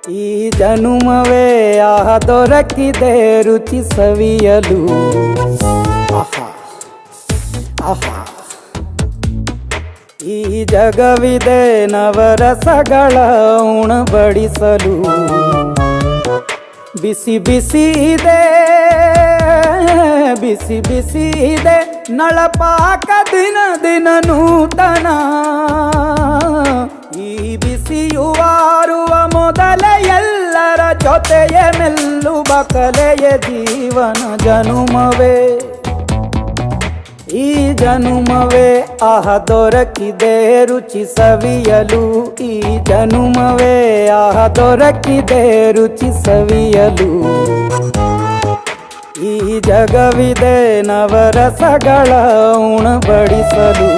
ಈ ಜನುಮವೇ ದೊರಕಿದೆ ರುಚಿ ಸವಿಯಲು. ಆಹಾ ಆಹಾ, ಈ ಜಗವಿದೆ ನವರಸಗಳ ಉಣಬಡಿಸಲು. ಬಿಸಿ ಬಿಸಿ ಇದೆ, ಬಿಸಿ ಬಿಸಿ ಇದೆ ನಳಪಾಕ ದಿನ ದಿನ ನೂತನ. ಈ ಬಿಸಿಯುವಾರುವ ಮೊದಲೇ ಎಲ್ಲರ ಜೊತೆಯ ಮೆಲ್ಲುವ ಕಲೆಯ ಜೀವನ ಜನುಮವೇ. ಈ ಜನುಮವೇ ದೊರಕಿದೆ ರುಚಿ ಸವಿಯಲು. ಈ ಜನುಮವೇ ದೊರಕಿದೆ ರುಚಿ ಸವಿಯಲು. ಈ ಜಗವಿದೆ ನವರಸಗಳ ಉಣಬಡಿಸಲು.